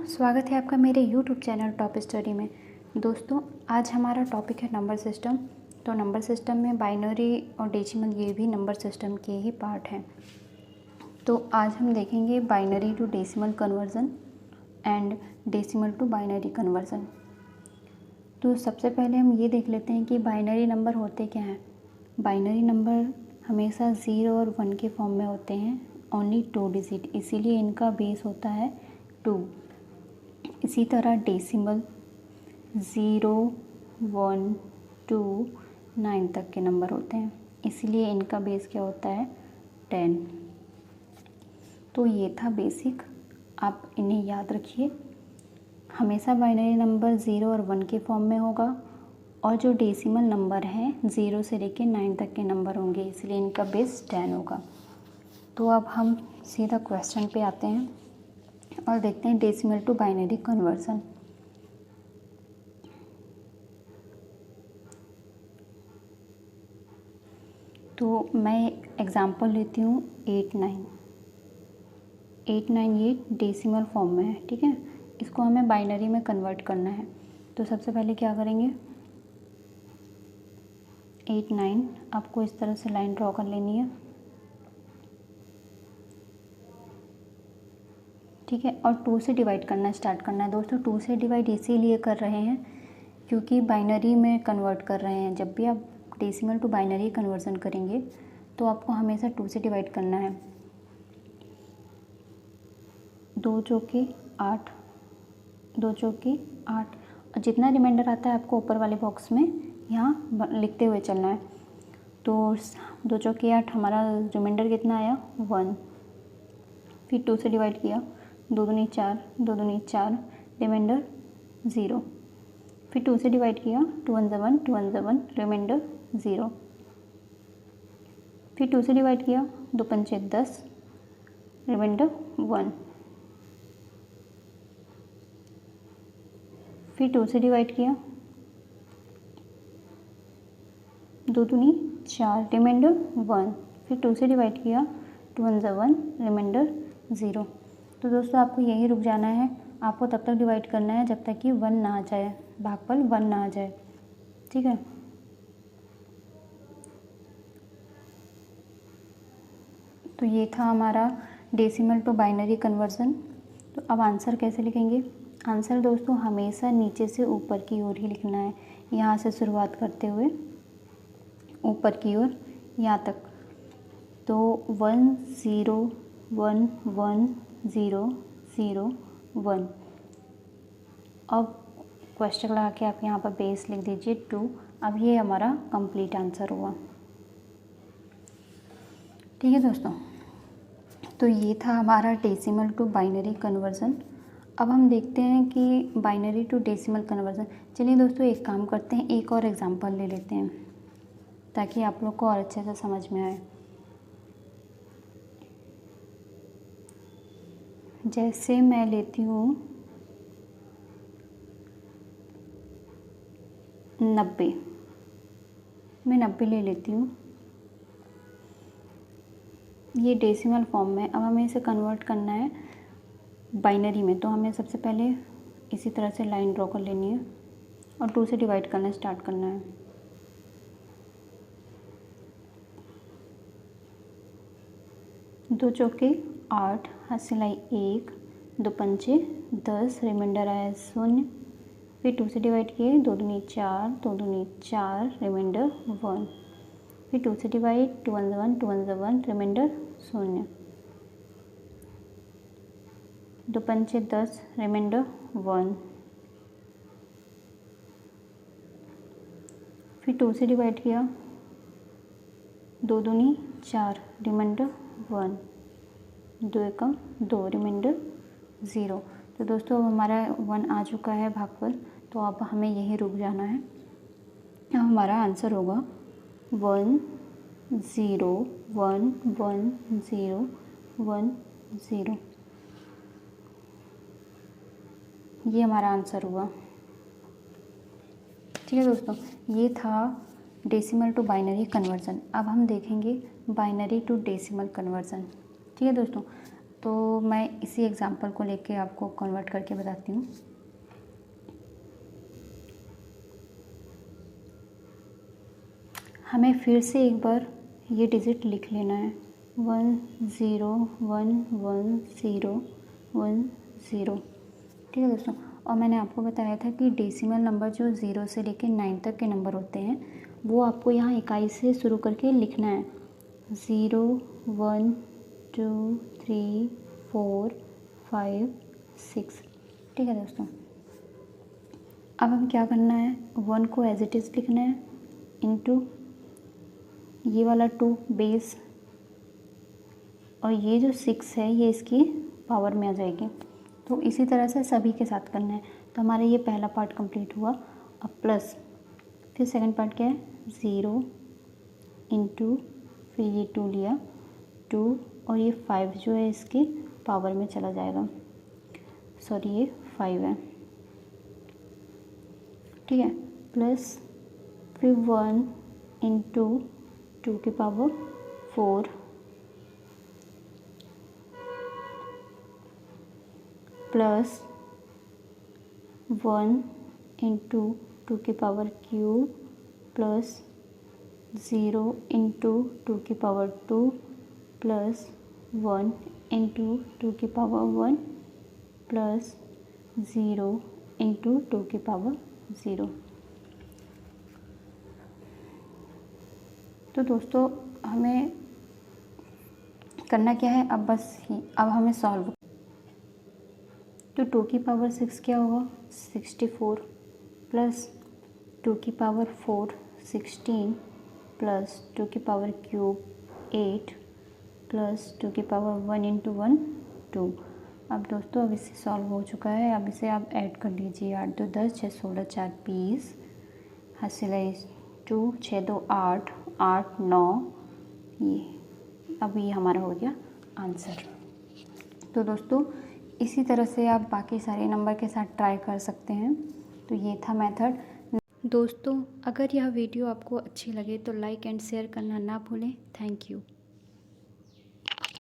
स्वागत है आपका मेरे YouTube चैनल टॉप स्टडी में। दोस्तों, आज हमारा टॉपिक है नंबर सिस्टम। तो नंबर सिस्टम में बाइनरी और डेसिमल ये भी नंबर सिस्टम के ही पार्ट हैं। तो आज हम देखेंगे binary to decimal conversion and decimal to binary conversion. तो सबसे पहले हम ये देख लेते हैं कि बाइनरी नंबर होते क्या हैं। बाइनरी नंबर हमेशा 0 और 1 के फॉर्म में होते हैं, ओनली 2 डिजिट, इसीलिए इनका बेस होता है 2। इसी तरह डेसिमल 0, 1, 2, 9 तक के नंबर होते हैं, इसीलिए इनका बेस क्या होता है 10। तो ये था बेसिक, आप इन्हें याद रखिए। हमेशा बाइनरी नंबर 0 और 1 के फॉर्म में होगा और जो डेसिमल नंबर हैं 0 से लेकर 9 तक के नंबर होंगे, इसलिए इनका बेस 10 होगा। तो अब हम सीधा क्वेश्चन पे आते हैं और देखते हैं डेसिमल टू बाइनरी कन्वर्जन। तो मैं एग्जांपल लेती हूँ 8, 9 ये डेसिमल फॉर्म में है, ठीक है। इसको हमें बाइनरी में कन्वर्ट करना है। तो सबसे पहले क्या करेंगे, 8, 9 आपको इस तरह से लाइन ड्रॉ कर लेनी है, ठीक है। और 2 से डिवाइड करना स्टार्ट करना है। दोस्तों 2 से डिवाइड इसीलिए कर रहे हैं क्योंकि बाइनरी में कन्वर्ट कर रहे हैं। जब भी आप डेसिमल टू बाइनरी कन्वर्जन करेंगे तो आपको हमेशा 2 से डिवाइड करना है। 2 चौके 8, 2 चौके 8, और जितना रिमाइंडर आता है आपको ऊपर वाले बॉक्स में यहाँ लिखते हुए चलना है। तो 2 चौके 8 हमारा रिमाइंडर कितना आया 1। फिर 2 से डिवाइड किया, 2 दूनी 4, 2 दूनी 4, रिमाइंडर 0। फिर 2 से डिवाइड किया, 2 1 1, 2 1 1, रिमाइंडर 0। फिर 2 से डिवाइड किया, 2 5 10, रिमाइंडर 1। फिर 2 से डिवाइड किया, 2 दूनी 4, रिमाइंडर 1। फिर 2 से डिवाइड किया, 2 1 1, रिमाइंडर 0। तो दोस्तों आपको यही रुक जाना है, आपको तब तक डिवाइड करना है जब तक कि 1 ना आ जाए, भागफल 1 ना आ जाए, ठीक है। तो ये था हमारा डेसिमल टू बाइनरी कन्वर्जन। तो अब आंसर कैसे लिखेंगे। आंसर दोस्तों हमेशा नीचे से ऊपर की ओर ही लिखना है, यहाँ से शुरुआत करते हुए ऊपर की ओर यहाँ तक। तो 1 0 1 1 0 0 1। अब क्वेश्चन लगा के आप यहाँ पर बेस लिख दीजिए 2। अब ये हमारा कंप्लीट आंसर हुआ, ठीक है दोस्तों। तो ये था हमारा डेसिमल टू बाइनरी कन्वर्जन। अब हम देखते हैं कि बाइनरी टू डेसिमल कन्वर्जन। चलिए दोस्तों एक काम करते हैं, एक और एग्जांपल ले लेते हैं ताकि आप लोग को और अच्छे से समझ में आए। जैसे मैं लेती हूँ 90, मैं 90 ले लेती हूँ। ये डेसिमल फॉर्म में। अब हमें इसे कन्वर्ट करना है बाइनरी में, तो हमें सबसे पहले इसी तरह से लाइन ड्रॉ कर लेनी है और 2 से डिवाइड करना स्टार्ट करना है। दो चौके 8, हाथ सिलाई 1, 2 पंचे 10, रिमाइंडर आया 0। फिर 2 से डिवाइड किए, 2 दूनी 4, 2 दूनी 4, रिमाइंडर 1। फिर 2 से डिवाइड, 2 1 1, 2 1 1, रिमाइंडर 0। 2 पंचे 10, रिमाइंडर 1। फिर 2 से डिवाइड किया, 2 दूनी 4, रिमाइंडर 1, 2 एकम 2, रिमाइंडर 0। तो दोस्तों अब हमारा 1 आ चुका है भागफल, तो अब हमें यहीं रुक जाना है। अब हमारा आंसर होगा 1 0 1 1 0 1 0। ये हमारा आंसर हुआ, ठीक है दोस्तों। ये था डेसिमल टू बाइनरी कन्वर्जन। अब हम देखेंगे बाइनरी टू डेसिमल कन्वर्जन, ठीक है दोस्तों। तो मैं इसी एग्जांपल को लेके आपको कन्वर्ट करके बताती हूँ। हमें फिर से एक बार ये डिजिट लिख लेना है 10110110, ठीक है दोस्तों। और मैंने आपको बताया था कि डेसिमल नंबर जो 0 से लेकर 9 तक के नंबर होते हैं वो आपको यहाँ इकाई से शुरू करके लिखना है 0 1 2 3 4 5 6, ठीक है दोस्तों। अब हम क्या करना है, 1 को एज इट इज़ लिखना है इनटू ये वाला 2 बेस, और ये जो 6 है ये इसकी पावर में आ जाएगी। तो इसी तरह से सभी के साथ करना है। तो हमारा ये पहला पार्ट कंप्लीट हुआ। अब प्लस फिर सेकंड पार्ट क्या है 0 इंटू फिर ये 2 लिया 2 और ये 5 जो है इसकी पावर में चला जाएगा, सॉरी ये 5 है, ठीक है। प्लस फिर 1 इंटू 2 की पावर 4 प्लस 1 इंटू 2 की पावर क्यूब प्लस 0 इंटू 2 की पावर 2 प्लस 1 इंटू 2 की पावर 1 प्लस 0 इंटू 2 की पावर 0। तो दोस्तों हमें करना क्या है, अब हमें सॉल्व। तो 2 की पावर 6 क्या होगा 64 प्लस 2 की पावर 4 16 प्लस 2 की पावर क्यूब 8 प्लस 2 की पावर 1 इंटू 1 2। अब दोस्तों अब इसे सॉल्व हो चुका है। अब इसे आप ऐड कर लीजिए 8 2 10 6 16 4 20 हासिल 2 6 2 8 8 9, ये अब ये हमारा हो गया आंसर। तो दोस्तों इसी तरह से आप बाकी सारे नंबर के साथ ट्राई कर सकते हैं। तो ये था मेथड। दोस्तों अगर यह वीडियो आपको अच्छी लगे तो लाइक एंड शेयर करना ना भूलें। Thank you.